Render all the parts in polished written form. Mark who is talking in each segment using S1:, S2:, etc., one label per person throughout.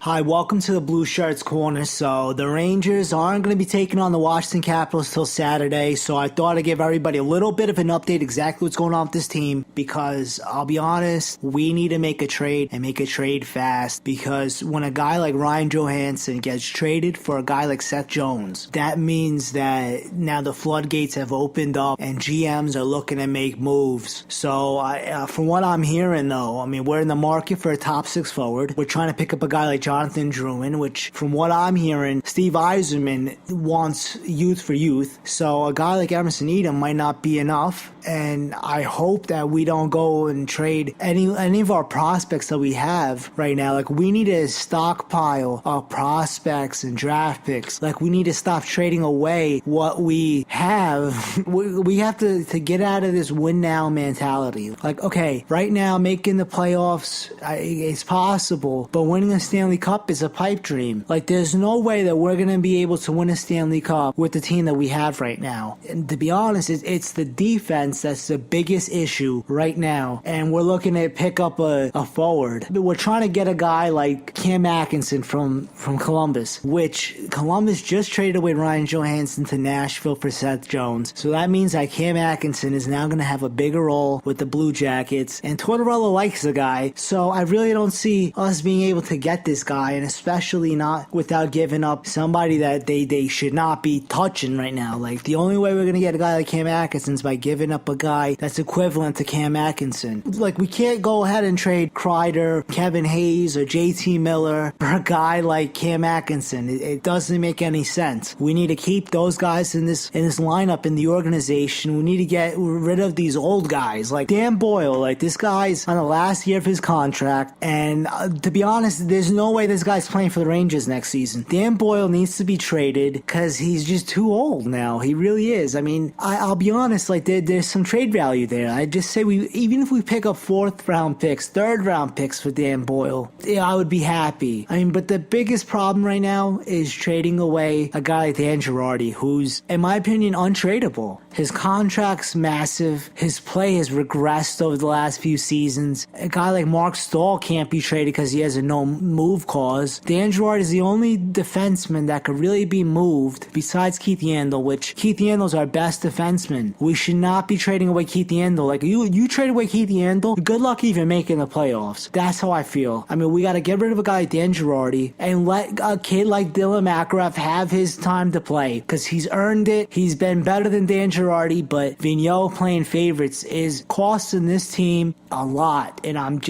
S1: Hi, welcome to the Blueshirts Corner. So the Rangers aren't going to be taking on the Washington Capitals till Saturday, so I thought I'd give everybody a little bit of an update exactly what's going on with this team, because I'll be honest, we need to make a trade and make a trade fast, because when a guy like Ryan Johansson gets traded for a guy like Seth Jones, that means that now the floodgates have opened up and GMs are looking to make moves. So from what I'm hearing though, I mean, we're in the market for a top six forward. We're trying to pick up a guy like Jonathan Druin, which from what I'm hearing, Steve Yzerman wants youth for youth. So a guy like Emerson Edom might not be enough. And I hope that we don't go and trade any of our prospects that we have right now. Like, we need to stockpile our prospects and draft picks. Like, we need to stop trading away what we have. We have to get out of this win now mentality. Like, okay, right now making the playoffs is possible, but winning a Stanley Cup is a pipe dream. Like, there's no way that we're going to be able to win a Stanley Cup with the team that we have right now. And to be honest, it's the defense that's the biggest issue right now. And we're looking to pick up a forward. We're trying to get a guy like Cam Atkinson from Columbus, which Columbus just traded away Ryan Johansson to Nashville for Seth Jones. So that means that Cam Atkinson is now going to have a bigger role with the Blue Jackets. And Tortorella likes the guy. So I really don't see us being able to get this guy, and especially not without giving up somebody that they should not be touching right now. Like, the only way we're going to get a guy like Cam Atkinson is by giving up a guy that's equivalent to Cam Atkinson. Like, we can't go ahead and trade Kreider, Kevin Hayes, or JT Miller for a guy like Cam Atkinson. It doesn't make any sense. We need to keep those guys in this lineup in the organization. We need to get rid of these old guys like Dan Boyle. Like, this guy's on the last year of his contract, and to be honest, there's no way this guy's playing for the Rangers next season. Dan Boyle needs to be traded because he's just too old now. He really is. I mean, I'll be honest, like, there's some trade value there. I just say even if we pick up 4th round picks, 3rd round picks for Dan Boyle, I would be happy. I mean, but the biggest problem right now is trading away a guy like Dan Girardi, who's, in my opinion, untradeable. His contract's massive. His play has regressed over the last few seasons. A guy like Mark Stahl can't be traded because he has a no-move clause. Dan Girardi is the only defenseman that could really be moved besides Keith Yandel, which Keith Yandel's our best defenseman. We should not be trading away Keith Yandel. Like, you trade away Keith Yandel, good luck even making the playoffs. That's how I feel. I mean, we got to get rid of a guy like Dan Girardi and let a kid like Dylan McGrath have his time to play, because he's earned it. He's been better than Dan Girardi, but Vigneault playing favorites is costing this team a lot. And I'm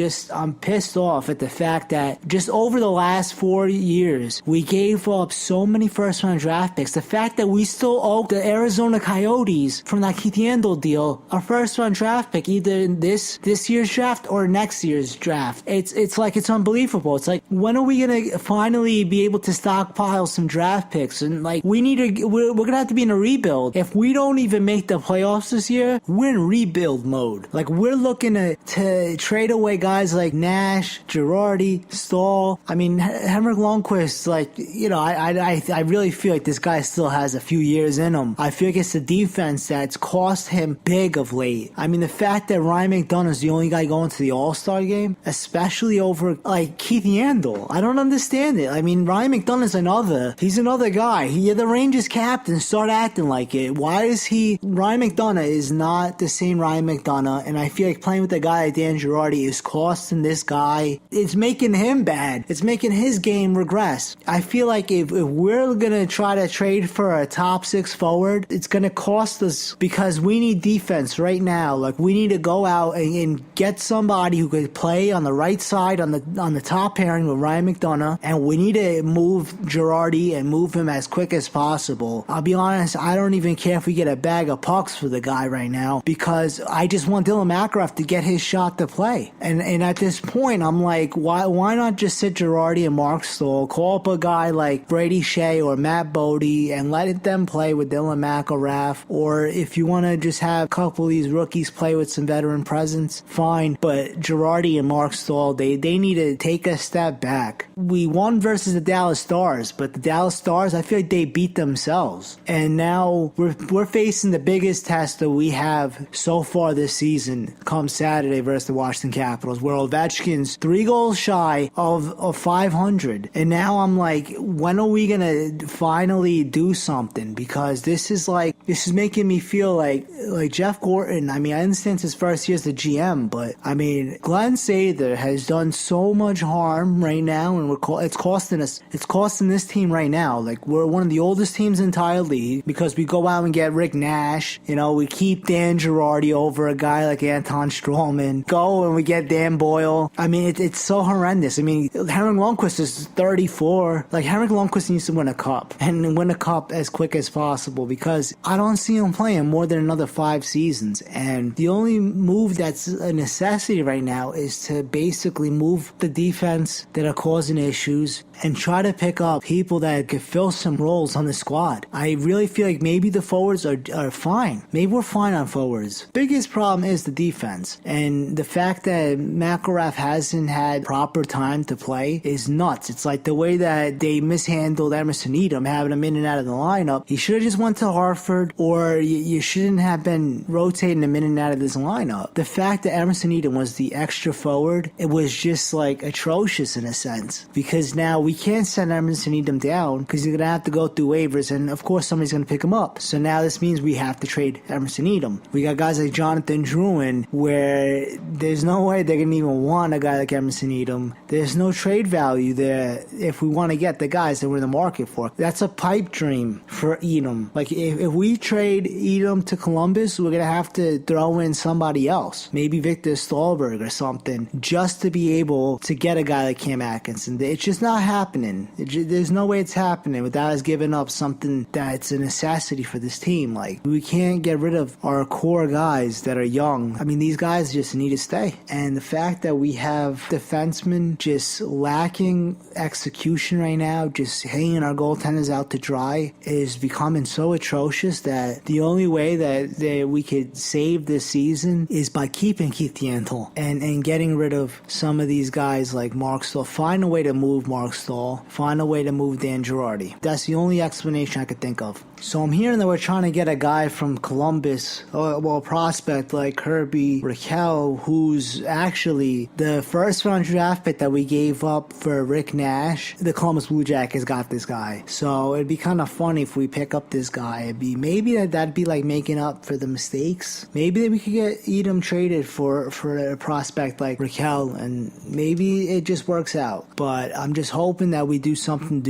S1: pissed off at the fact that just over the last 4 years, we gave up so many first-round draft picks. The fact that we still owe the Arizona Coyotes from that Keith Yandel deal a first-round draft pick, either in this year's draft or next year's draft. It's like, it's unbelievable. It's like, when are we gonna finally be able to stockpile some draft picks? And like, we're gonna have to be in a rebuild. If we don't even make the playoffs this year, we're in rebuild mode. Like, we're looking to trade away guys like Nash, Girardi, Stahl. I mean, Henrik Lundqvist, like, you know, I really feel like this guy still has a few years in him. I feel like it's the defense that's cost him big of late. I mean, the fact that Ryan McDonough is the only guy going to the All-Star game, especially over like Keith Yandel, I don't understand it. I mean, Ryan McDonough's he's another guy. You're the Rangers captain. Start acting like it. Why is Ryan McDonough is not the same Ryan McDonough, and I feel like playing with a guy like Dan Girardi is costing this guy. It's making him bad. It's making his game regress. I feel like if we're gonna try to trade for a top 6 forward, it's gonna cost us, because we need defense right now. Like, we need to go out and get somebody who could play on the right side on the top pairing with Ryan McDonough, and we need to move Girardi and move him as quick as possible. I'll be honest, I don't even care if we get a bag of pucks for the guy right now, because I just want Dylan McGrath to get his shot to play. And at this point, I'm like, why not just sit Girardi and Mark Stahl, call up a guy like Brady Shea or Matt Bodie and let them play with Dylan McGrath? Or if you want to just have a couple of these rookies play with some veteran presence, fine. But Girardi and Mark Stahl, they need to take a step back. We won versus the Dallas Stars, but the Dallas Stars, I feel like they beat themselves. And now we're facing the biggest test that we have so far this season come Saturday versus the Washington Capitals, where Ovechkin's 3 goals shy of 500. And now I'm like, when are we going to finally do something? Because this is making me feel like Jeff Gorton. I mean, I understand it's his first year as the GM, but I mean, Glenn Sather has done so much harm right now, and it's costing this team right now. Like, we're one of the oldest teams in the entire league because we go out and get Rick Nash. You know, we keep Dan Girardi over a guy like Anton Strawman. Go and we get Dan Boyle. I mean, it's so horrendous. I mean, Henrik Lundqvist is 34. Like, Henrik Lundqvist needs to win a cup, and win a cup as quick as possible, because I don't see him playing more than another 5 seasons. And the only move that's a necessity right now is to basically move the defense that are causing issues and try to pick up people that could fill some roles on the squad. I really feel like maybe the forwards are fine. Maybe we're fine on forwards. Biggest problem is the defense. And the fact that McIlrath hasn't had proper time to play is nuts. It's like the way that they mishandled Emerson Edom, having him in and out of the lineup. He should have just went to Hartford, or you shouldn't have been rotating him in and out of this lineup. The fact that Emerson Edom was the extra forward, it was just like atrocious in a sense, because now we can't send Emerson Edom down because he's going to have to go through waivers, and of course somebody's going to pick him up. So now this means we have to trade Emerson Edom. We got guys like Jonathan Drouin, where there's no way they're going to even want a guy like Emerson Edom. There's no trade value there if we want to get the guys that we're in the market for. That's a pipe dream for Edom. Like, if we trade Edom to Columbus, we're going to have to throw in somebody else, maybe Victor Stolberg or something, just to be able to get a guy like Cam Atkinson. It's just not happening. There's no way it's happening without us giving up something that's a necessity for this team. Like, we can't get rid of our core guys that are young. I mean, these guys just need to stay. And the fact that we have defensemen just lacking execution right now, just hanging our goaltenders out to dry, is becoming so atrocious that the only way that we could save this season is by keeping Keith Yandel and getting rid of some of these guys like Mark Stahl. Find a way to move Mark Stahl. Find a way to move Dan Girardi. That's the only explanation I could think of. So I'm hearing that we're trying to get a guy from Columbus, a prospect like Kirby Raquel, who's actually the first round draft pick that we gave up for Rick Nash. The Columbus Blue Jackets got this guy. So it'd be kind of funny if we pick up this guy. Maybe that'd be like making up for the mistakes. Maybe we could get Edom traded for a prospect like Raquel, and maybe it just works out. But I'm just hoping that we do something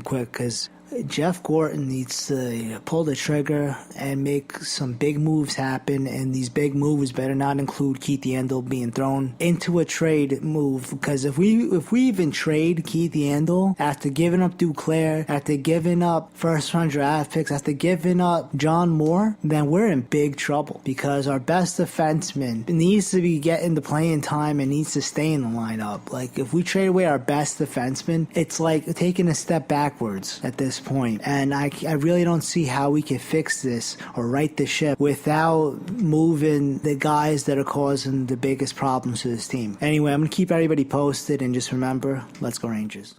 S1: quick, because Jeff Gorton needs to pull the trigger and make some big moves happen, and these big moves better not include Keith Yandel being thrown into a trade move, because if we even trade Keith Yandel after giving up Duclair, after giving up first round draft picks, after giving up John Moore, then we're in big trouble, because our best defenseman needs to be getting the playing time and needs to stay in the lineup. Like, if we trade away our best defenseman, it's like taking a step backwards at this point. And I really don't see how we can fix this or right the ship without moving the guys that are causing the biggest problems to this team. Anyway, I'm going to keep everybody posted, and just remember, let's go Rangers.